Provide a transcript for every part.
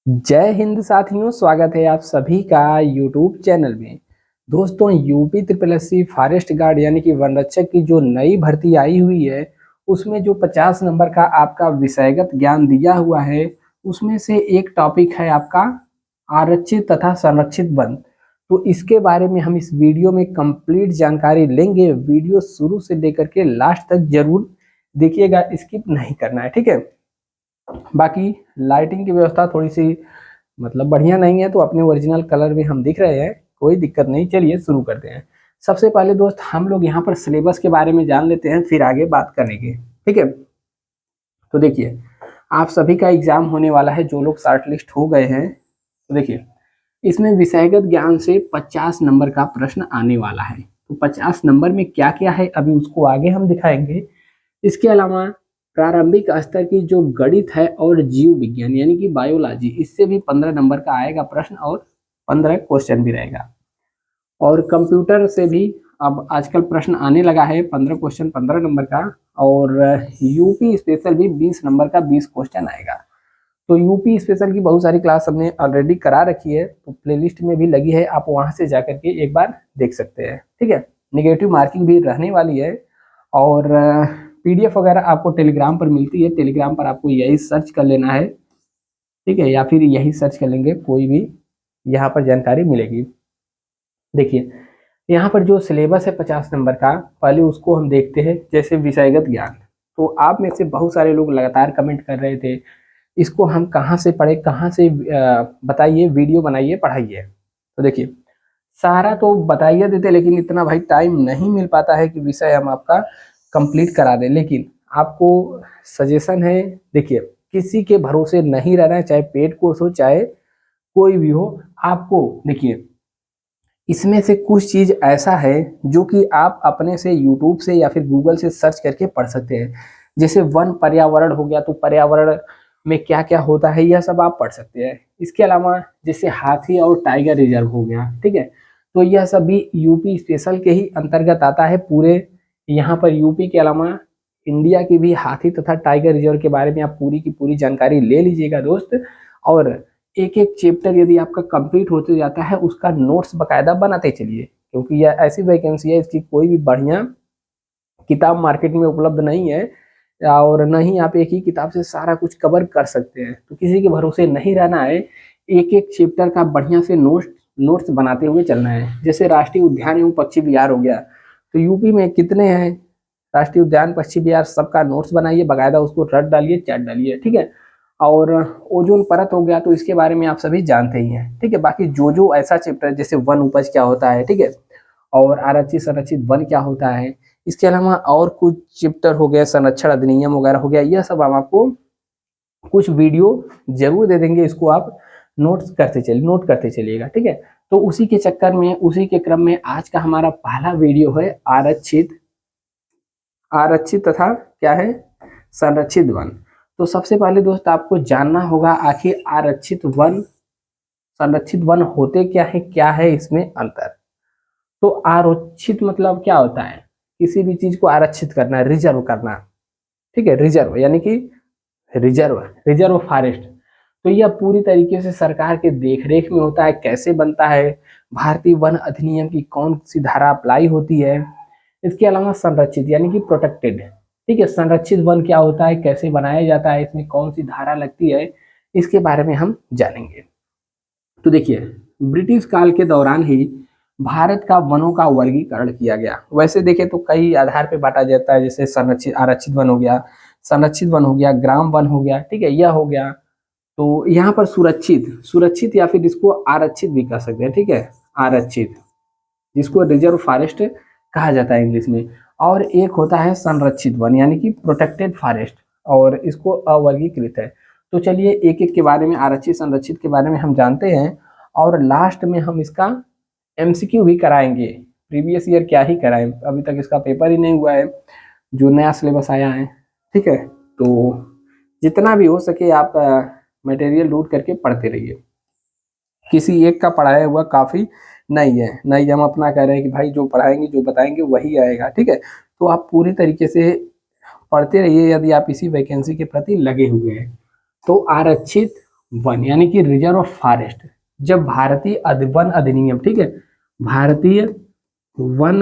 जय हिंद साथियों, स्वागत है आप सभी का यूट्यूब चैनल में। दोस्तों, UP triple S C forest guard यानी कि वन रक्षक की जो नई भर्ती आई हुई है, उसमें जो 50 नंबर का आपका विषयगत ज्ञान दिया हुआ है, उसमें से एक टॉपिक है आपका आरक्षित तथा संरक्षित वन। तो इसके बारे में हम इस वीडियो में कंप्लीट जानकारी लेंगे। वीडियो शुरू से लेकर के लास्ट तक जरूर देखिएगा, स्किप नहीं करना है, ठीक है। बाकी लाइटिंग की व्यवस्था थोड़ी सी बढ़िया नहीं है, तो अपने ओरिजिनल कलर में हम दिख रहे हैं, कोई दिक्कत नहीं। चलिए शुरू करते हैं। सबसे पहले दोस्त, हम लोग यहाँ पर सिलेबस के बारे में जान लेते हैं, फिर आगे बात करेंगे, ठीक है। तो देखिए, आप सभी का एग्जाम होने वाला है, जो लोग शॉर्ट लिस्ट हो गए हैं। तो देखिए, इसमें विषयगत ज्ञान से 50 नंबर का प्रश्न आने वाला है। तो 50 नंबर में क्या क्या है, अभी उसको आगे हम दिखाएंगे। इसके अलावा प्रारंभिक स्तर की जो गणित है और जीव विज्ञान यानी कि बायोलॉजी, इससे भी 15 नंबर का आएगा प्रश्न और 15 क्वेश्चन भी रहेगा। और कंप्यूटर से भी अब आजकल प्रश्न आने लगा है, 15 क्वेश्चन 15 नंबर का। और यूपी स्पेशल भी 20 नंबर का 20 क्वेश्चन आएगा। तो यूपी स्पेशल की बहुत सारी क्लास हमने ऑलरेडी करा रखी है, तो प्लेलिस्ट में भी लगी है, आप वहां से जाकर के एक बार देख सकते हैं, ठीक है। निगेटिव मार्किंग भी रहने वाली है। और पीडीएफ वगैरह आपको टेलीग्राम पर मिलती है, टेलीग्राम पर आपको यही सर्च कर लेना है, ठीक है, या फिर यही सर्च कर लेंगे, कोई भी यहाँ पर जानकारी मिलेगी। देखिए, यहाँ पर जो सिलेबस है 50 नंबर का, पहले उसको हम देखते हैं। जैसे विषयगत ज्ञान, तो आप में से बहुत सारे लोग लगातार कमेंट कर रहे थे, इसको हम कहाँ से पढ़े, कहाँ से बताइए, वीडियो बनाइए, पढ़ाइए। तो देखिए, सारा तो बताइए देते, लेकिन इतना भाई टाइम नहीं मिल पाता है कि विषय हम आपका कंप्लीट करा दें। लेकिन आपको सजेशन है, देखिए, किसी के भरोसे नहीं रहना है, चाहे पेड कोर्स हो चाहे कोई भी हो। आपको देखिए, इसमें से कुछ चीज ऐसा है जो कि आप अपने से यूट्यूब से या फिर गूगल से सर्च करके पढ़ सकते हैं। जैसे वन पर्यावरण हो गया, तो पर्यावरण में क्या क्या होता है, यह सब आप पढ़ सकते हैं। इसके अलावा जैसे हाथी और टाइगर रिजर्व हो गया, ठीक है, तो यह सब भी यूपी स्पेशल के ही अंतर्गत आता है। पूरे यहाँ पर यूपी के अलावा इंडिया की भी हाथी तथा टाइगर रिजर्व के बारे में आप पूरी की पूरी जानकारी ले लीजिएगा दोस्त। और एक एक चैप्टर यदि आपका कंप्लीट होते जाता है, उसका नोट्स बकायदा बनाते चलिए, क्योंकि यह ऐसी वैकेंसी है, इसकी कोई भी बढ़िया किताब मार्केट में उपलब्ध नहीं है। और न ही आप एक ही किताब से सारा कुछ कवर कर सकते हैं, तो किसी के भरोसे नहीं रहना है। एक एक चैप्टर का बढ़िया से नोट्स बनाते हुए चलना है। जैसे राष्ट्रीय उद्यान एवं पक्षी विहार हो गया, तो यूपी में कितने हैं राष्ट्रीय उद्यान पक्षी विहार, सबका नोट्स बनाइए, बकायदा उसको रट डालिए, चैट डालिए, ठीक है। और ओजोन परत हो गया, तो इसके बारे में आप सभी जानते ही हैं, ठीक है। बाकी जो जो ऐसा चैप्टर, जैसे वन उपज क्या होता है, ठीक है, और आरक्षित संरक्षित वन क्या होता है, इसके अलावा और कुछ चैप्टर हो गए, संरक्षण अधिनियम वगैरह हो गया, यह सब हम आपको कुछ वीडियो जरूर दे देंगे। इसको आप नोट करते चलिएगा, ठीक है। तो उसी के चक्कर में, उसी के क्रम में आज का हमारा पहला वीडियो है आरक्षित तथा क्या है, संरक्षित वन। तो सबसे पहले दोस्त, आपको जानना होगा आखिर आरक्षित वन संरक्षित वन होते क्या है इसमें अंतर। तो आरक्षित मतलब क्या होता है, किसी भी चीज को आरक्षित करना, रिजर्व करना, ठीक है। रिजर्व यानी कि रिजर्व फॉरेस्ट, तो यह पूरी तरीके से सरकार के देखरेख में होता है। कैसे बनता है, भारतीय वन अधिनियम की कौन सी धारा अप्लाई होती है। इसके अलावा संरक्षित यानी कि प्रोटेक्टेड, ठीक है। संरक्षित वन क्या होता है, कैसे बनाया जाता है, इसमें कौन सी धारा लगती है, इसके बारे में हम जानेंगे। तो देखिए, ब्रिटिश काल के दौरान ही भारत का वनों का वर्गीकरण किया गया। वैसे देखें तो कई आधार पे बांटा जाता है, जैसे संरक्षित आरक्षित वन हो गया, संरक्षित वन हो गया, ग्राम वन हो गया, ठीक है, यह हो गया। तो यहाँ पर सुरक्षित या फिर इसको आरक्षित भी कह सकते हैं, ठीक है, आरक्षित, जिसको रिजर्व फॉरेस्ट कहा जाता है इंग्लिश में। और एक होता है संरक्षित वन यानी कि प्रोटेक्टेड फॉरेस्ट, और इसको अवर्गीकृत है। तो चलिए एक एक के बारे में, आरक्षित संरक्षित के बारे में हम जानते हैं, और लास्ट में हम इसका एमसीक्यू भी कराएंगे। प्रीवियस ईयर क्या ही कराएं, अभी तक इसका पेपर ही नहीं हुआ है, जो नया सिलेबस आया है, ठीक है। तो जितना भी हो सके आप मटेरियल लूट करके पढ़ते रहिए। किसी एक का पढ़ाया हुआ काफी नहीं है, नहीं हम अपना कह रहे हैं कि भाई जो पढ़ाएंगे जो बताएंगे वही आएगा, ठीक है। तो आप पूरी तरीके से पढ़ते रहिए, यदि आप इसी वैकेंसी के प्रति लगे हुए हैं। तो आरक्षित वन यानी कि रिजर्व फॉरेस्ट, जब भारतीय वन अधिनियम, ठीक है, भारतीय वन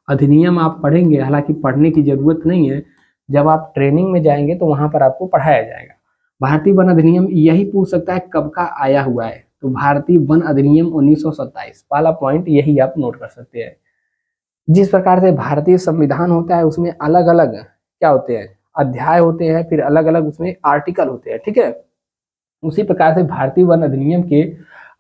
अधिनियम आप पढ़ेंगे, हालांकि पढ़ने की जरूरत नहीं है, जब आप ट्रेनिंग में जाएंगे तो वहां पर आपको पढ़ाया जाएगा। भारतीय वन अधिनियम यही पूछ सकता है कब का आया हुआ है, तो भारतीय वन अधिनियम 1927, पहला पॉइंट यही आप नोट कर सकते हैं। जिस प्रकार से भारतीय संविधान होता है उसमें अलग अलग क्या होते हैं, अध्याय होते हैं, फिर अलग अलग उसमें आर्टिकल होते हैं, ठीक है। उसी प्रकार से भारतीय वन अधिनियम के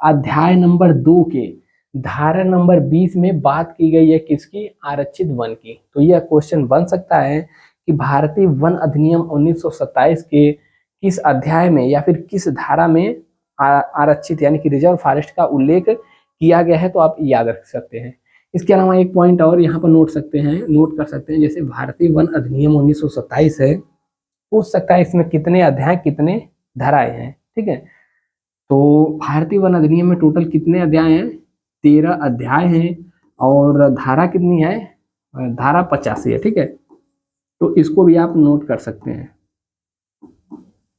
अध्याय नंबर 2 के धारा नंबर 20 में बात की गई है किसकी, आरक्षित वन की। तो यह क्वेश्चन बन सकता है कि भारतीय वन अधिनियम 1927 के किस अध्याय में या फिर किस धारा में आरक्षित यानी कि रिजर्व फॉरेस्ट का उल्लेख किया गया है, तो आप याद रख सकते हैं। इसके अलावा एक पॉइंट और यहाँ पर नोट कर सकते हैं, जैसे भारतीय वन अधिनियम 1927 है, पूछ सकता है इसमें कितने अध्याय कितने धाराएं हैं, ठीक है। तो भारतीय वन अधिनियम में टोटल कितने अध्याय हैं, 13 अध्याय हैं, और धारा कितनी है, धारा 85 है, ठीक है। तो इसको भी आप नोट कर सकते हैं,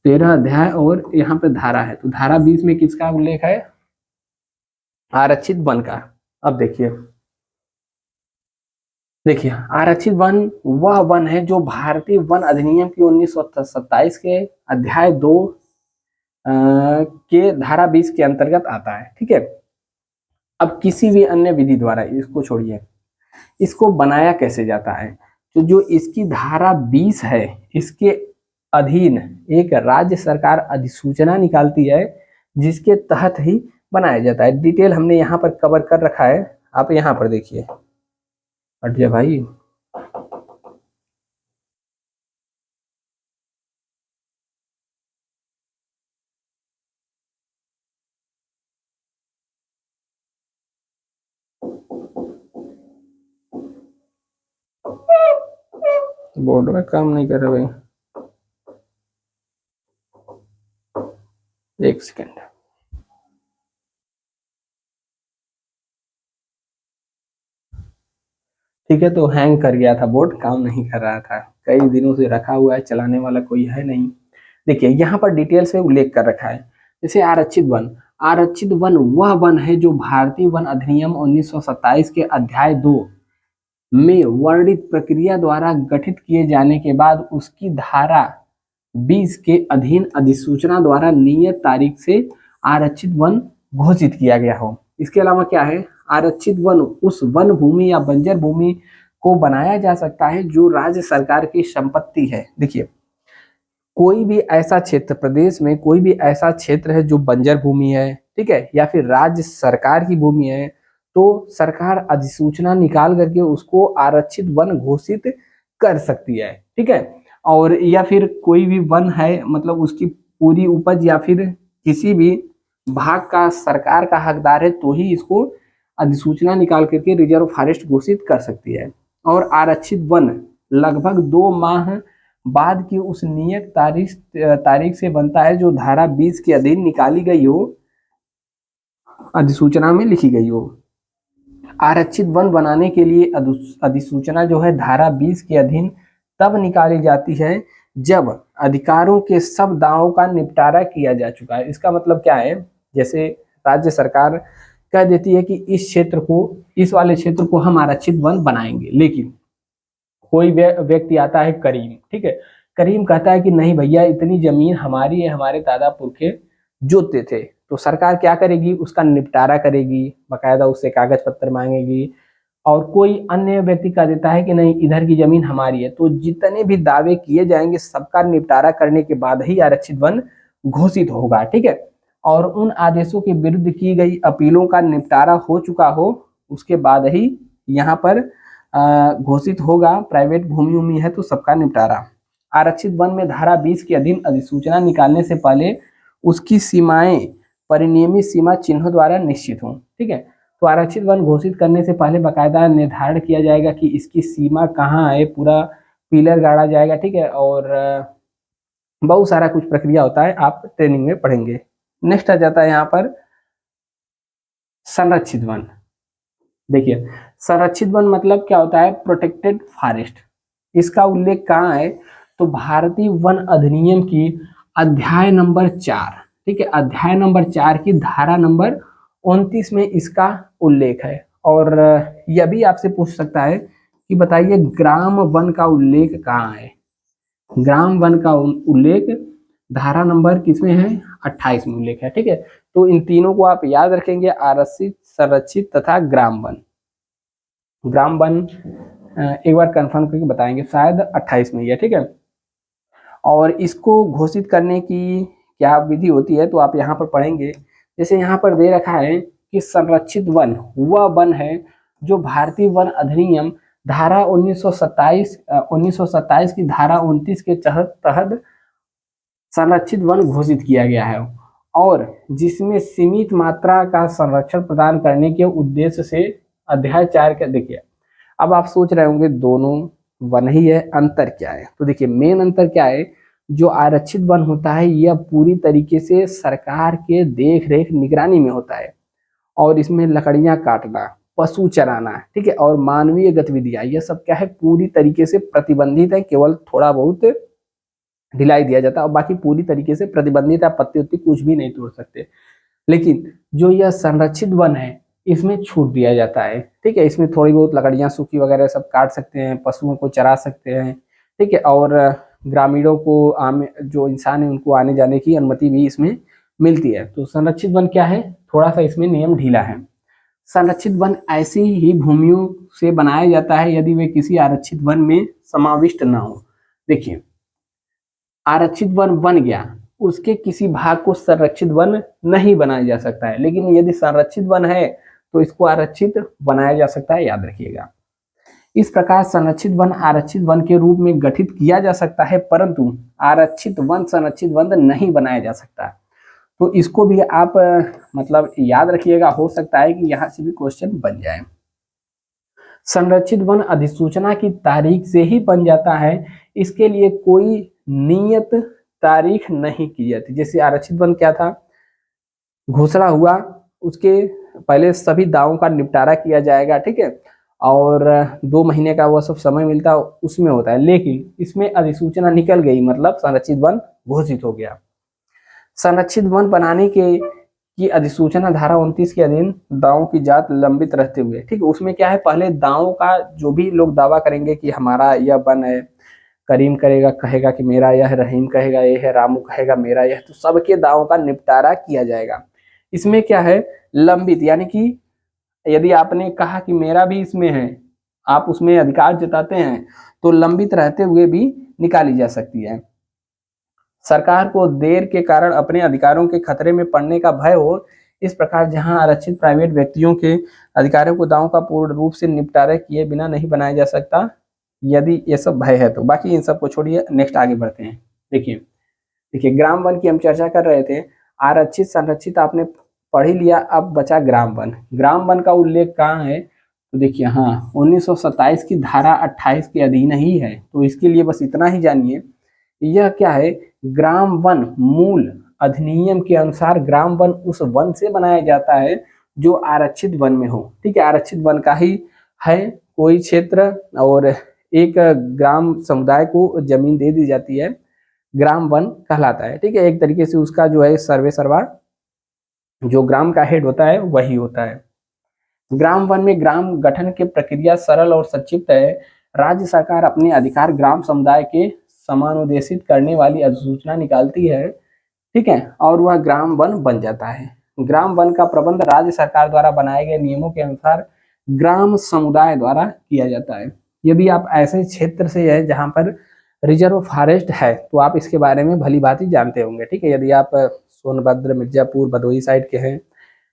13 अध्याय और यहाँ पे धारा है, तो धारा 20 में किसका उल्लेख है, आरक्षित वन का। अब देखिए आरक्षित वन वह वन है जो भारतीय वन अधिनियम की 1927 के अध्याय 2 के धारा 20 के अंतर्गत आता है, ठीक है। अब किसी भी अन्य विधि द्वारा, इसको छोड़िए, इसको बनाया कैसे जाता है, तो जो इसकी धारा 20 है इसके अधीन एक राज्य सरकार अधिसूचना निकालती है, जिसके तहत ही बनाया जाता है। डिटेल हमने यहाँ पर कवर कर रखा है, आप यहाँ पर देखिए। हट जा भाई, बोर्ड में काम नहीं कर रहा भाई, एक सेकेंड। ठीक है, तो हैंग कर गया था बोर्ड, काम नहीं कर रहा था, कई दिनों से रखा हुआ है, चलाने वाला कोई है नहीं। देखिए यहाँ पर डिटेल से उल्लेख कर रखा है, जैसे आरक्षित वन, आरक्षित वन वह वन है जो भारतीय वन अधिनियम 1927 के अध्याय 2 में वर्णित प्रक्रिया द्वारा गठित किए जाने के बाद उसकी धारा 20 के अधीन अधिसूचना द्वारा नियत तारीख से आरक्षित वन घोषित किया गया हो। इसके अलावा क्या है, आरक्षित वन उस वन भूमि या बंजर भूमि को बनाया जा सकता है जो राज्य सरकार की संपत्ति है। देखिए कोई भी ऐसा क्षेत्र, प्रदेश में कोई भी ऐसा क्षेत्र है जो बंजर भूमि है, ठीक है, या फिर राज्य सरकार की भूमि है, तो सरकार अधिसूचना निकाल करके उसको आरक्षित वन घोषित कर सकती है, ठीक है। और या फिर कोई भी वन है, मतलब उसकी पूरी उपज या फिर किसी भी भाग का सरकार का हकदार है, तो ही इसको अधिसूचना निकाल करके रिजर्व फॉरेस्ट घोषित कर सकती है। और आरक्षित वन लगभग 2 माह बाद की उस नियत तारीख से बनता है जो धारा 20 के अधीन निकाली गई हो, अधिसूचना में लिखी गई हो। आरक्षित वन बनाने के लिए अधिसूचना जो है धारा 20 के अधीन तब निकाली जाती है जब अधिकारों के सब दावों का निपटारा किया जा चुका है। इसका मतलब क्या है, जैसे राज्य सरकार कह देती है कि इस क्षेत्र को, इस वाले क्षेत्र को हम आरक्षित वन बनाएंगे, लेकिन कोई व्यक्ति आता है करीम, ठीक है, करीम कहता है कि नहीं भैया इतनी जमीन हमारी है, हमारे दादा पुरखे जोतते थे, तो सरकार क्या करेगी, उसका निपटारा करेगी, बकायदा उससे कागज पत्र मांगेगी। और कोई अन्य व्यक्ति कह देता है कि नहीं इधर की जमीन हमारी है, तो जितने भी दावे किए जाएंगे सबका निपटारा करने के बाद ही आरक्षित वन घोषित होगा, ठीक है। और उन आदेशों के विरुद्ध की गई अपीलों का निपटारा हो चुका हो, उसके बाद ही यहाँ पर घोषित होगा। प्राइवेट भूमि उमी है तो सबका निपटारा। आरक्षित वन में धारा 20 के अधीन अधिसूचना निकालने से पहले उसकी सीमाएं परिनियमित सीमा चिन्हों द्वारा निश्चित हों, ठीक है। तो आरक्षित वन घोषित करने से पहले बाकायदा निर्धारण किया जाएगा कि इसकी सीमा कहाँ है, पूरा पिलर गाड़ा जाएगा, ठीक है। और बहुत सारा कुछ प्रक्रिया होता है, आप ट्रेनिंग में पढ़ेंगे। नेक्स्ट आ जाता है यहाँ पर संरक्षित वन। देखिए संरक्षित वन मतलब क्या होता है, प्रोटेक्टेड फॉरेस्ट। इसका उल्लेख कहाँ है, तो भारतीय वन अधिनियम की अध्याय नंबर 4, ठीक है, अध्याय नंबर 4 की धारा नंबर 29 में इसका उल्लेख है। और यह भी आपसे पूछ सकता है कि बताइए ग्राम वन का उल्लेख कहाँ है। ग्राम वन का उल्लेख धारा नंबर किसमें है, 28 में उल्लेख है। ठीक है, तो इन तीनों को आप याद रखेंगे, आरक्षित, संरक्षित तथा ग्राम वन। ग्राम वन एक बार कंफर्म करके बताएंगे, शायद 28 में ही है। ठीक है, और इसको घोषित करने की क्या विधि होती है तो आप यहाँ पर पढ़ेंगे। जैसे यहाँ पर दे रखा है कि संरक्षित वन वह वन है जो भारतीय वन अधिनियम धारा 1927 की धारा 29 के तहत संरक्षित वन घोषित किया गया है और जिसमें सीमित मात्रा का संरक्षण प्रदान करने के उद्देश्य से अध्याय 4 का। देखिए अब आप सोच रहे होंगे दोनों वन ही है, अंतर क्या है। तो देखिए मेन अंतर क्या है, जो आरक्षित वन होता है यह पूरी तरीके से सरकार के देख रेख निगरानी में होता है और इसमें लकड़ियां काटना, पशु चराना, ठीक है, और मानवीय गतिविधियां, यह सब क्या है पूरी तरीके से प्रतिबंधित है। केवल थोड़ा बहुत ढिलाई दिया जाता है और बाकी पूरी तरीके से प्रतिबंधित है, पत्ती उत्ती कुछ भी नहीं तोड़ सकते। लेकिन जो यह संरक्षित वन है इसमें छूट दिया जाता है। ठीक है, इसमें थोड़ी बहुत लकड़ियां सूखी वगैरह सब काट सकते हैं, पशुओं को चरा सकते हैं। ठीक है, और ग्रामीणों को जो इंसान है उनको आने जाने की अनुमति भी इसमें मिलती है। तो संरक्षित वन क्या है, थोड़ा सा इसमें नियम ढीला है। संरक्षित वन ऐसी ही भूमियों से बनाया जाता है यदि वे किसी आरक्षित वन में समाविष्ट न हो। देखिए आरक्षित वन बन गया, उसके किसी भाग को संरक्षित वन नहीं बनाया जा सकता है, लेकिन यदि संरक्षित वन है तो इसको आरक्षित बनाया जा सकता है, याद रखिएगा। इस प्रकार संरक्षित वन आरक्षित वन के रूप में गठित किया जा सकता है, परंतु आरक्षित वन संरक्षित वन नहीं बनाया जा सकता। तो इसको भी आप मतलब याद रखिएगा, हो सकता है कि यहाँ से भी क्वेश्चन बन जाए। संरक्षित वन अधिसूचना की तारीख से ही बन जाता है, इसके लिए कोई नियत तारीख नहीं की जाती। जैसे आरक्षित वन क्या था, घोषणा हुआ उसके पहले सभी दावों का निपटारा किया जाएगा, ठीक है, और 2 महीने का वो सब समय मिलता है उसमें होता है। लेकिन इसमें अधिसूचना निकल गई, मतलब संरक्षित वन घोषित हो गया। संरक्षित वन बनाने की अधिसूचना धारा 29 के अधीन दावों की जांच लंबित रहते हुए, ठीक है, उसमें क्या है पहले दावों का जो भी लोग दावा करेंगे कि हमारा यह वन है, करीम करेगा कहेगा कि मेरा यह, रहीम कहेगा ये है, रामू कहेगा मेरा यह, तो सबके दावों का निपटारा किया जाएगा। इसमें क्या है लंबित, यानी कि यदि आपने कहा कि मेरा भी इसमें है, आप उसमें अधिकार जताते हैं, तो लंबित रहते हुए भी निकाली जा सकती है। सरकार को देर के कारण अपने अधिकारों के खतरे में पड़ने का भय हो, इस प्रकार जहां आरक्षित प्राइवेट व्यक्तियों के अधिकारों को दावों का पूर्ण रूप से निपटारा किए बिना नहीं बनाया जा सकता, यदि ये सब भय है तो। बाकी इन सब को छोड़िए, नेक्स्ट आगे बढ़ते हैं। देखिए ग्राम वन की हम चर्चा कर रहे थे, आरक्षित संरक्षित आपने पढ़ ही लिया, अब बचा ग्राम वन। ग्राम वन का उल्लेख कहाँ है, तो देखिए हाँ 1927 की धारा 28 के अधीन ही है, तो इसके लिए बस इतना ही जानिए। यह क्या है, ग्राम वन मूल अधिनियम के अनुसार ग्राम वन उस वन से बनाया जाता है जो आरक्षित वन में हो। ठीक है, आरक्षित वन का ही है कोई क्षेत्र और एक ग्राम समुदाय को जमीन दे दी जाती है, ग्राम वन कहलाता है। ठीक है, एक तरीके से उसका जो है सर्वे सर्वा जो ग्राम का हेड होता है वही होता है। ग्राम वन में ग्राम गठन की प्रक्रिया सरल और संक्षिप्त है। राज्य सरकार अपने अधिकार ग्राम समुदाय के समानुदेशित करने वाली अधिसूचना निकालती है, ठीक है, और वह ग्राम वन बन जाता है। ग्राम वन का प्रबंध राज्य सरकार द्वारा बनाए गए नियमों के अनुसार ग्राम समुदाय द्वारा किया जाता है। यदि आप ऐसे क्षेत्र से है जहां पर रिजर्व फॉरेस्ट है तो आप इसके बारे में भली भांति जानते होंगे। ठीक है, यदि आप सोनभद्र, मिर्जापुर, भदोही साइड के हैं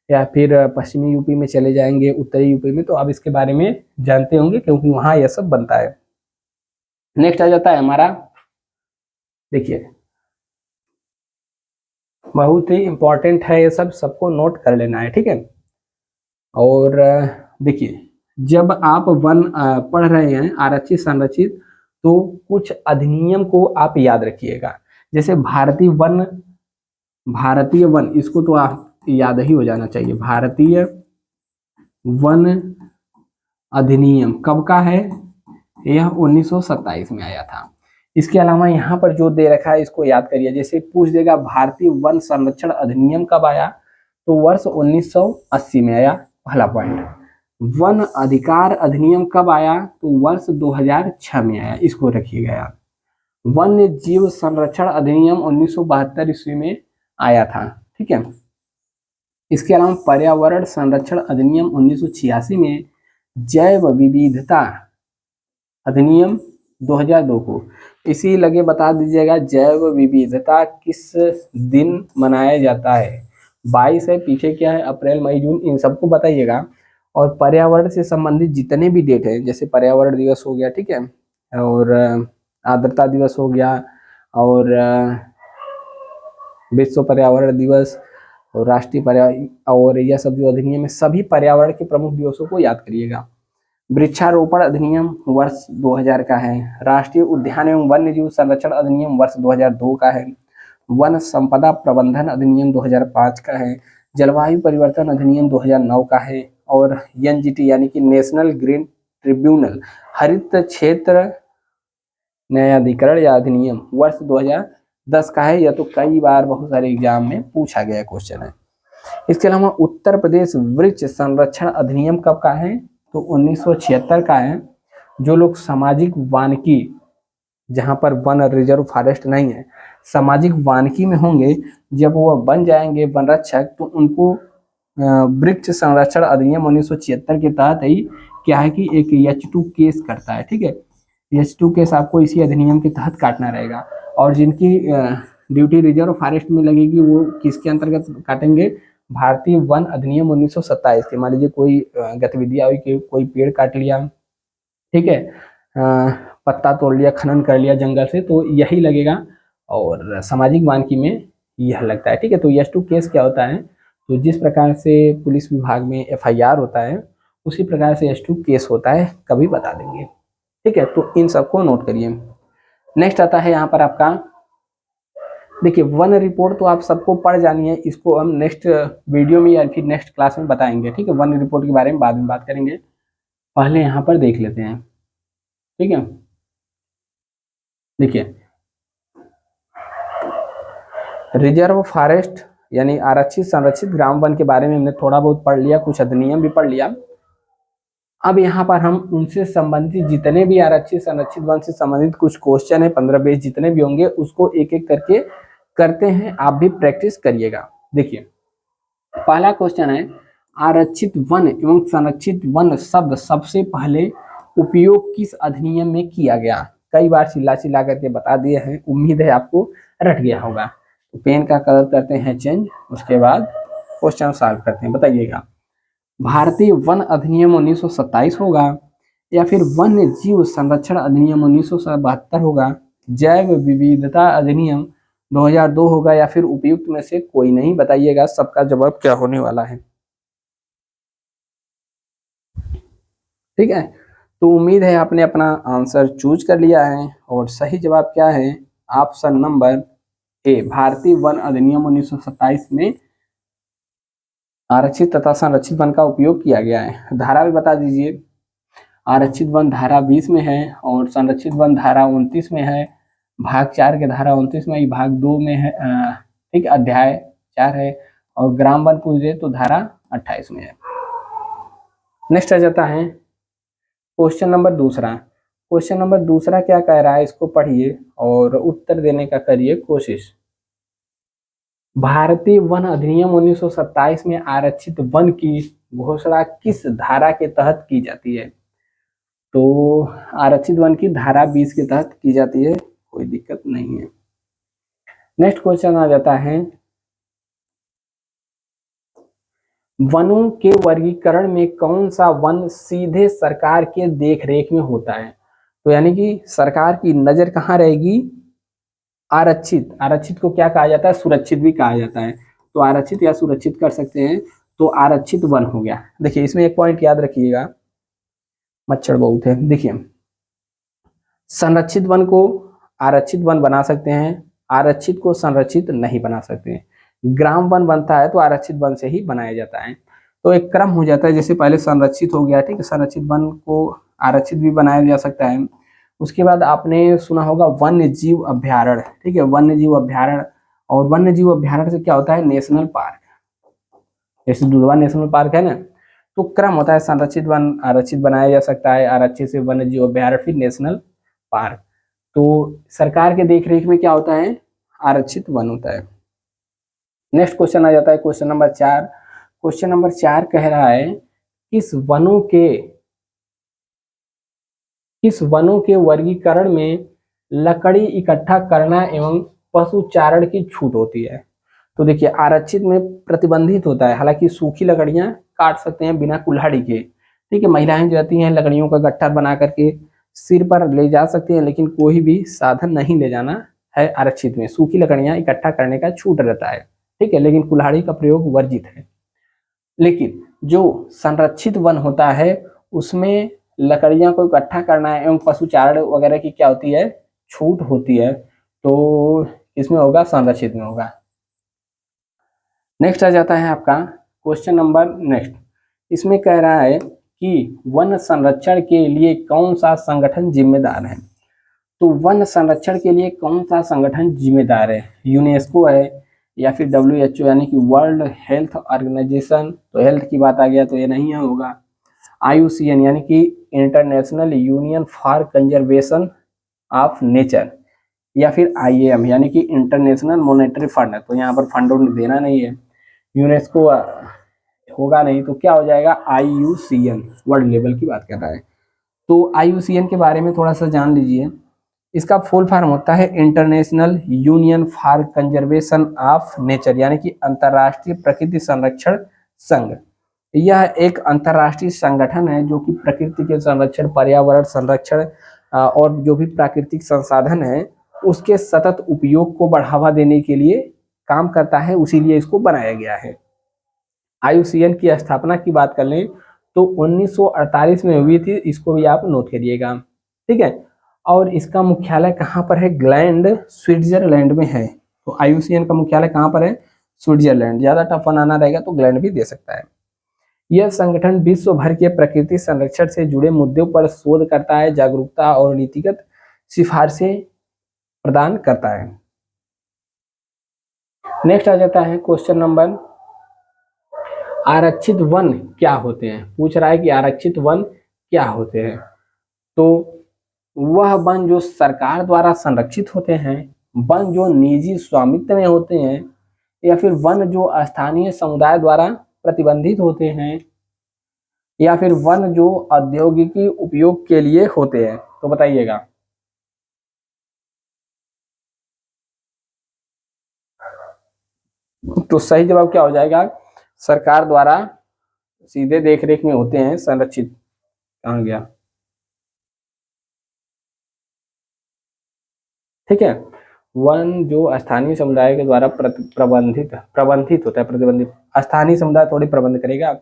या फिर पश्चिमी यूपी में चले जाएंगे, उत्तरी यूपी में, तो आप इसके बारे में जानते होंगे क्योंकि वहां यह सब बनता है। नेक्स्ट आ जाता है हमारा, देखिए बहुत ही इंपॉर्टेंट है ये सब, सबको नोट कर लेना है, ठीक है। और देखिए जब आप वन पढ़ रहे हैं आरक्षित संरक्षित, तो कुछ अधिनियम को आप याद रखिएगा। जैसे भारतीय वन, इसको तो आप याद ही हो जाना चाहिए। भारतीय वन अधिनियम कब का है, यह 1927 में आया था। इसके अलावा यहाँ पर जो दे रखा है इसको याद करिए। जैसे पूछ देगा भारतीय वन संरक्षण अधिनियम कब आया, तो वर्ष 1980 में आया, पहला पॉइंट। वन अधिकार अधिनियम कब आया, तो वर्ष 2006 में आया, इसको रखिएगा याद। वन्य जीव संरक्षण अधिनियम 1972 ईस्वी में आया था, ठीक है। इसके अलावा पर्यावरण संरक्षण अधिनियम 1986 में, जैव विविधता अधिनियम 2002 को। इसी लगे बता दीजिएगा जैव विविधता किस दिन मनाया जाता है, 22 है, पीछे क्या है, अप्रैल मई जून, इन सबको बताइएगा। और पर्यावरण से संबंधित जितने भी डेट है, जैसे पर्यावरण दिवस हो गया, ठीक है, और आर्द्रता दिवस हो गया, और विश्व पर्यावरण दिवस, और राष्ट्रीय पर्यावरण, और यह सब जो अधिनियम है सभी पर्यावरण के प्रमुख दिवसों को याद करिएगा। वृक्षारोपण अधिनियम वर्ष 2000 का है। राष्ट्रीय उद्यान एवं वन्य जीव संरक्षण अधिनियम वर्ष 2002 का है। वन संपदा प्रबंधन अधिनियम 2005 का है। जलवायु परिवर्तन अधिनियम 2009 का है। और एनजीटी यानी कि नेशनल ग्रीन ट्रिब्यूनल हरित क्षेत्र न्यायाधिकरण या अधिनियम वर्ष 2010 का है। यह तो कई बार बहुत सारे एग्जाम में पूछा गया क्वेश्चन है। इसके अलावा उत्तर प्रदेश वृक्ष संरक्षण अधिनियम कब का है, तो 1976 का है। जो लोग सामाजिक वानिकी, जहां पर वन रिजर्व फॉरेस्ट नहीं है, सामाजिक वानिकी में होंगे, जब वो बन जाएंगे वन रक्षक, तो उनको वृक्ष संरक्षण अधिनियम 1976 के तहत ही क्या है कि एक H2 केस करता है, ठीक है। H2 केस आपको इसी अधिनियम के तहत काटना रहेगा। और जिनकी ड्यूटी रिजर्व फॉरेस्ट में लगेगी वो किसके अंतर्गत काटेंगे, भारतीय वन अधिनियम 1927 के। मान लीजिए कोई गतिविधियां हुई कि कोई पेड़ काट लिया, ठीक है, पत्ता तोड़ लिया, खनन कर लिया जंगल से, तो यही लगेगा। और सामाजिक वानिकी में यह लगता है, ठीक है। तो H2 केस क्या होता है, तो जिस प्रकार से पुलिस विभाग में FIR होता है उसी प्रकार से H2 केस होता है, कभी बता देंगे, ठीक है। तो इन सबको नोट करिए। नेक्स्ट आता है यहाँ पर आपका, देखिए वन रिपोर्ट तो आप सबको पढ़ जानी है, इसको हम नेक्स्ट वीडियो में या फिर नेक्स्ट क्लास में बताएंगे, ठीक है। वन रिपोर्ट के बारे में बाद में बात करेंगे, पहले यहाँ पर देख लेते हैं, ठीक है। देखिए रिजर्व फॉरेस्ट यानी आरक्षित संरक्षित ग्राम वन के बारे में हमने थोड़ा बहुत पढ़ लिया, कुछ अधिनियम भी पढ़ लिया। अब यहाँ पर हम उनसे संबंधित जितने भी आरक्षित संरक्षित वन से संबंधित कुछ क्वेश्चन है, 15-20 जितने भी होंगे, उसको एक एक करके करते हैं, आप भी प्रैक्टिस करिएगा। देखिए पहला क्वेश्चन है, आरक्षित वन एवं संरक्षित वन शब्द सबसे पहले उपयोग किस अधिनियम में किया गया। कई बार चिल्ला चिल्ला करके बता दिए हैं, उम्मीद है आपको रट गया होगा। तो पेन का कलर करते हैं चेंज, उसके बाद क्वेश्चन सॉल्व करते हैं, बताइएगा। भारतीय वन अधिनियम 1927 होगा, या फिर वन्य जीव संरक्षण अधिनियम 1972 होगा, जैव विविधता अधिनियम 2002 होगा, या फिर उपयुक्त में से कोई नहीं, बताइएगा सबका जवाब क्या होने वाला है, ठीक है। तो उम्मीद है आपने अपना आंसर चूज कर लिया है, और सही जवाब क्या है, ऑप्शन नंबर ए, भारतीय वन अधिनियम 1927 में आरक्षित तथा संरक्षित वन का उपयोग किया गया है। धारा भी बता दीजिए। आरक्षित वन धारा 20 में है, और संरक्षित वन धारा 29 में है, भाग 4 के धारा 29 में, भाग 2 में है, ठीक, अध्याय 4 है, और ग्राम वन पूछ दे तो धारा 28 में है। नेक्स्ट आ जाता है क्वेश्चन नंबर दूसरा। क्वेश्चन नंबर दूसरा क्या कह रहा है, इसको पढ़िए और उत्तर देने का करिए कोशिश। भारतीय वन अधिनियम 1927 में आरक्षित वन की घोषणा किस धारा के तहत की जाती है, तो आरक्षित वन की धारा 20 के तहत की जाती है, कोई दिक्कत नहीं है। नेक्स्ट क्वेश्चन आ जाता है, वनों के वर्गीकरण में कौन सा वन सीधे सरकार के देखरेख में होता है, तो यानी कि सरकार की नजर कहाँ रहेगी, आरक्षित। आरक्षित को क्या कहा जाता है, सुरक्षित भी कहा जाता है, तो आरक्षित या सुरक्षित कर सकते हैं, तो आरक्षित वन हो गया। देखिए इसमें एक पॉइंट याद रखिएगा, मच्छर बहुत है। देखिए संरक्षित वन को आरक्षित वन बना सकते हैं, आरक्षित को संरक्षित नहीं बना सकते हैं। ग्राम वन बनता है तो आरक्षित वन से ही बनाया जाता है, तो एक क्रम हो जाता है, जैसे पहले संरक्षित हो गया, ठीक है, संरक्षित वन को आरक्षित भी बनाया जा सकता है, उसके बाद आपने सुना होगा वन्य जीव अभ्यारण्य, ठीक है, वन्य जीव अभ्यारण्य। और वन्य जीव अभ्यारण्य से क्या होता है, नेशनल पार्क। जैसे दुधवा नेशनल पार्क है ना, तो क्रम होता है संरक्षित वन, आरक्षित बनाया जा सकता है, आरक्षित से वन्य जीव अभ्यारण्य, फिर नेशनल पार्क। तो सरकार के देख रेख में क्या होता है, आरक्षित वन होता है। नेक्स्ट क्वेश्चन आ जाता है क्वेश्चन नंबर 4। क्वेश्चन नंबर 4 कह रहा है किस वनों के वर्गीकरण में लकड़ी इकट्ठा करना एवं पशु चारण की छूट होती है। तो देखिए आरक्षित में प्रतिबंधित होता है, हालांकि सूखी लकड़ियां काट सकते हैं बिना कुल्हाड़ी के, ठीक है, महिलाएं जो रहती हैं लकड़ियों का गट्ठर बना करके सिर पर ले जा सकती हैं, लेकिन कोई भी साधन नहीं ले जाना है आरक्षित में। सूखी लकड़ियां इकट्ठा करने का छूट रहता है, ठीक है, लेकिन कुल्हाड़ी का प्रयोग वर्जित है। लेकिन जो संरक्षित वन होता है उसमें लकड़ियां को इकट्ठा करना है एवं पशुचारण वगैरह की क्या होती है, छूट होती है। तो इसमें होगा, संरक्षित में होगा। नेक्स्ट आ जाता है आपका क्वेश्चन नंबर नेक्स्ट। इसमें कह रहा है कि वन संरक्षण के लिए कौन सा संगठन जिम्मेदार है। तो वन संरक्षण के लिए कौन सा संगठन जिम्मेदार है, यूनेस्को है या फिर WHO यानी कि वर्ल्ड हेल्थ ऑर्गेनाइजेशन, तो हेल्थ की बात आ गया तो ये नहीं होगा। IUCN यानी कि international union for conservation of nature, या फिर IAM यानी कि इंटरनेशनल मॉनेटरी फंड, तो यहाँ पर फंड देना नहीं है। यूनेस्को होगा नहीं तो क्या हो जाएगा, IUCN, वर्ल्ड लेवल की बात कर रहा है। तो IUCN के बारे में थोड़ा सा जान लीजिए। इसका फुल फॉर्म होता है international union for conservation of nature, यानी कि अंतर्राष्ट्रीय प्रकृति संरक्षण संघ। यह एक अंतर्राष्ट्रीय संगठन है जो कि प्रकृति के संरक्षण, पर्यावरण संरक्षण और जो भी प्राकृतिक संसाधन है उसके सतत उपयोग को बढ़ावा देने के लिए काम करता है, उसीलिए इसको बनाया गया है। IUCN की स्थापना की बात कर लें तो 1948 में हुई थी, इसको भी आप नोट करिएगा, ठीक है। और इसका मुख्यालय कहाँ पर है, ग्लैंड, स्विट्जरलैंड में है। तो IUCN का मुख्यालय कहाँ पर है, स्विट्जरलैंड। ज्यादा टफ बनाना रहेगा तो ग्लैंड भी दे सकता है। यह संगठन विश्व भर के प्रकृति संरक्षण से जुड़े मुद्दों पर शोध करता है, जागरूकता और नीतिगत सिफारिशें प्रदान करता है। नेक्स्ट आ जाता है क्वेश्चन नंबर, आरक्षित वन क्या होते हैं। पूछ रहा है कि आरक्षित वन क्या होते हैं। तो वह वन जो सरकार द्वारा संरक्षित होते हैं, वन जो निजी स्वामित्व में होते हैं, या फिर वन जो स्थानीय समुदाय द्वारा प्रतिबंधित होते हैं, या फिर वन जो औद्योगिकी उपयोग के लिए होते हैं। तो बताइएगा। तो सही जवाब क्या हो जाएगा, सरकार द्वारा सीधे देखरेख में होते हैं, संरक्षित। कहाँ गया, ठीक है। वन जो स्थानीय समुदाय के द्वारा प्रबंधित होता है, प्रतिबंधित, स्थानीय समुदाय थोड़ी प्रबंध करेगा।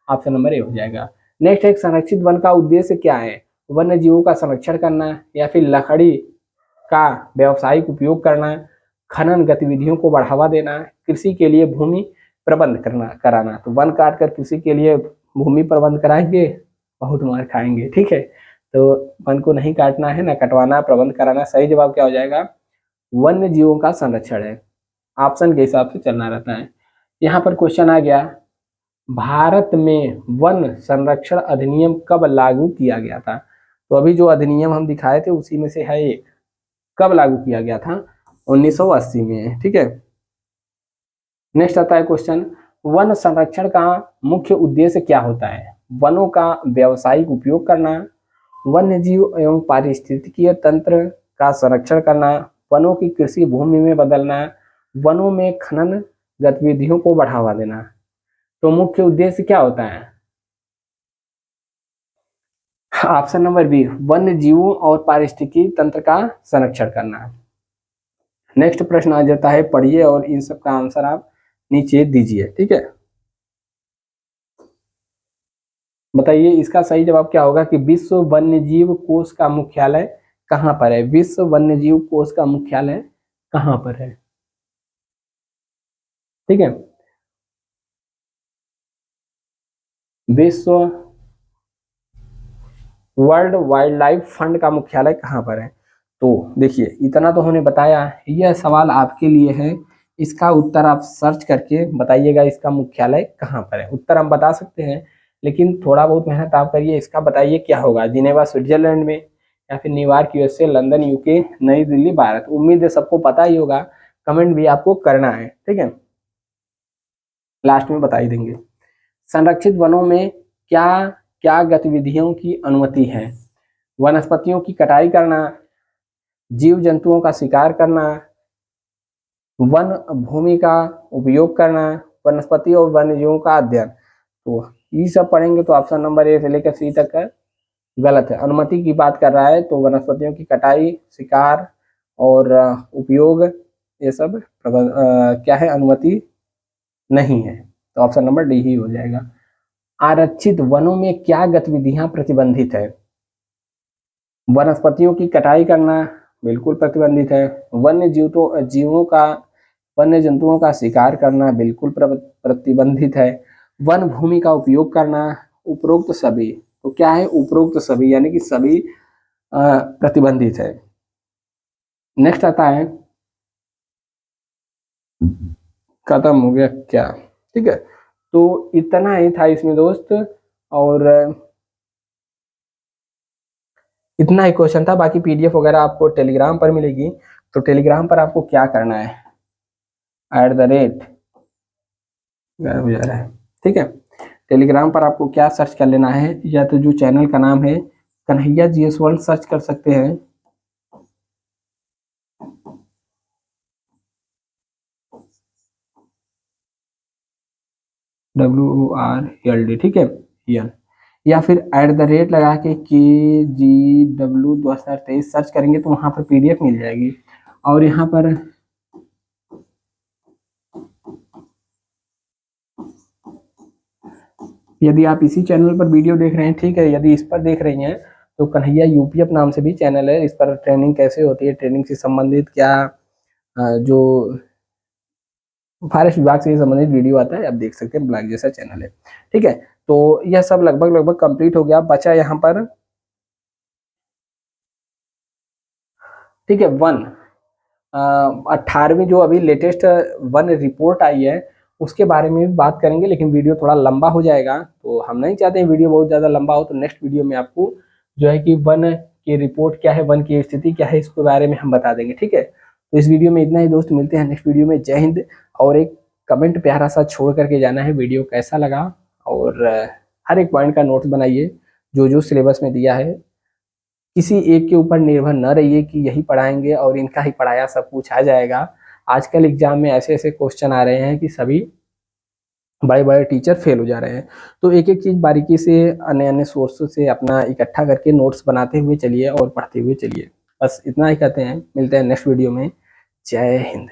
ऑप्शन नंबर ए हो जाएगा। नेक्स्ट, एक संरक्षित वन का उद्देश्य क्या है, वन्य जीवों का संरक्षण करना, या फिर लकड़ी का व्यावसायिक उपयोग करना, खनन गतिविधियों को बढ़ावा देना, कृषि के लिए भूमि प्रबंध कराना। तो वन काट कर कृषि के लिए भूमि प्रबंध कराएंगे, बहुत मार खाएंगे, ठीक है। तो वन को नहीं काटना है, ना कटवाना, प्रबंध कराना। सही जवाब क्या हो जाएगा, वन्य जीवों का संरक्षण है। ऑप्शन के हिसाब से चलना रहता है। यहाँ पर क्वेश्चन आ गया, भारत में वन संरक्षण अधिनियम कब लागू किया गया था। तो अभी जो अधिनियम हम दिखाए थे उसी में से है एक, कब लागू किया गया था, 1980 में, ठीक है। नेक्स्ट आता है क्वेश्चन, वन संरक्षण का मुख्य उद्देश्य क्या होता है। वनों का व्यावसायिक उपयोग करना, वन्य जीव एवं पारिस्थितिकीय तंत्र का संरक्षण करना, वनों की कृषि भूमि में बदलना, वनों में खनन गतिविधियों को बढ़ावा देना। तो मुख्य उद्देश्य क्या होता है, ऑप्शन नंबर बी, वन्य जीवों और पारिस्थितिकी तंत्र का संरक्षण करना। नेक्स्ट प्रश्न आ जाता है, पढ़िए और इन सब का आंसर आप नीचे दीजिए, ठीक है। बताइए इसका सही जवाब क्या होगा कि विश्व वन्यजीव कोष का मुख्यालय कहाँ पर है। विश्व वन्यजीव कोष का मुख्यालय कहाँ पर है, ठीक है। विश्व वर्ल्ड वाइल्ड लाइफ फंड का मुख्यालय कहाँ पर है? तो देखिए इतना तो हमने बताया, यह सवाल आपके लिए है, इसका उत्तर आप सर्च करके बताइएगा इसका मुख्यालय कहाँ पर है। उत्तर हम बता सकते हैं लेकिन थोड़ा बहुत मेहनत आप करिए, इसका बताइए क्या होगा, जिनेवा स्विट्जरलैंड में, या फिर न्यूयॉर्क यूएसए, लंदन यूके, नई दिल्ली भारत। उम्मीद है सबको पता ही होगा, कमेंट भी आपको करना है, ठीक है, लास्ट में बता ही देंगे। संरक्षित वनों में क्या क्या गतिविधियों की अनुमति है? वनस्पतियों की कटाई करना, जीव जंतुओं का शिकार करना, वन भूमि का उपयोग करना, वनस्पति और वन्यजीवों का अध्ययन। तो ये सब पढ़ेंगे तो ऑप्शन नंबर ए से लेकर सी तक का गलत है। अनुमति की बात कर रहा है तो वनस्पतियों की कटाई, शिकार और उपयोग, ये सब क्या है, अनुमति नहीं है। तो ऑप्शन नंबर डी ही हो जाएगा। आरक्षित वनों में क्या गतिविधियां प्रतिबंधित है? वनस्पतियों की कटाई करना बिल्कुल प्रतिबंधित है। वन्य जंतुओं का शिकार करना बिल्कुल प्रतिबंधित है। वन भूमि का उपयोग करना, उपरोक्त सभी। तो क्या है उपरोक्त सभी, यानी कि सभी प्रतिबंधित है। नेक्स्ट आता है, खत्म हो गया क्या? ठीक है, तो इतना ही था इसमें दोस्त, और इतना ही क्वेश्चन था। बाकी पीडीएफ वगैरह आपको टेलीग्राम पर मिलेगी। तो टेलीग्राम पर आपको क्या करना है, @ हो जा रहा है, ठीक है। टेलीग्राम पर आपको क्या सर्च कर लेना है, या तो जो चैनल का नाम है कन्हैया जीएस वर्ल्ड सर्च कर सकते हैं, WORLD, ठीक है, या फिर @ लगा के KGW2023 सर्च करेंगे तो वहां पर पीडीएफ मिल जाएगी। और यहाँ पर यदि आप इसी चैनल पर वीडियो देख रहे हैं, ठीक है, यदि इस पर देख रही हैं तो कन्हैया यूपीएफ नाम से भी चैनल है। इस पर ट्रेनिंग कैसे होती है, ट्रेनिंग से संबंधित क्या जो फॉरेस्ट विभाग से संबंधित वीडियो आता है, आप देख सकते हैं, ब्लॉग जैसा चैनल है, ठीक है। तो यह सब लगभग कंप्लीट हो गया, बचा यहाँ पर, ठीक है, 18वीं जो अभी लेटेस्ट वन रिपोर्ट आई है उसके बारे में भी बात करेंगे, लेकिन वीडियो थोड़ा लंबा हो जाएगा। तो हम नहीं चाहते हैं वीडियो बहुत ज़्यादा लंबा हो, तो नेक्स्ट वीडियो में आपको जो है कि वन की रिपोर्ट क्या है, वन की स्थिति क्या है, इसके बारे में हम बता देंगे, ठीक है। तो इस वीडियो में इतना ही दोस्त, मिलते हैं नेक्स्ट वीडियो में। जय हिंद। और एक कमेंट प्यारा सा छोड़ करके जाना है, वीडियो कैसा लगा, और हर एक पॉइंट का नोट्स बनाइए जो जो सिलेबस में दिया है। किसी एक के ऊपर निर्भर न रहिए कि यही पढ़ाएंगे और इनका ही पढ़ाया सब कुछ आ जाएगा। आजकल एग्जाम में ऐसे ऐसे क्वेश्चन आ रहे हैं कि सभी बड़े बड़े टीचर फेल हो जा रहे हैं। तो एक एक चीज़ बारीकी से अन्य अन्य सोर्सों से अपना इकट्ठा करके नोट्स बनाते हुए चलिए और पढ़ते हुए चलिए। बस इतना ही कहते हैं, मिलते हैं नेक्स्ट वीडियो में। जय हिंद।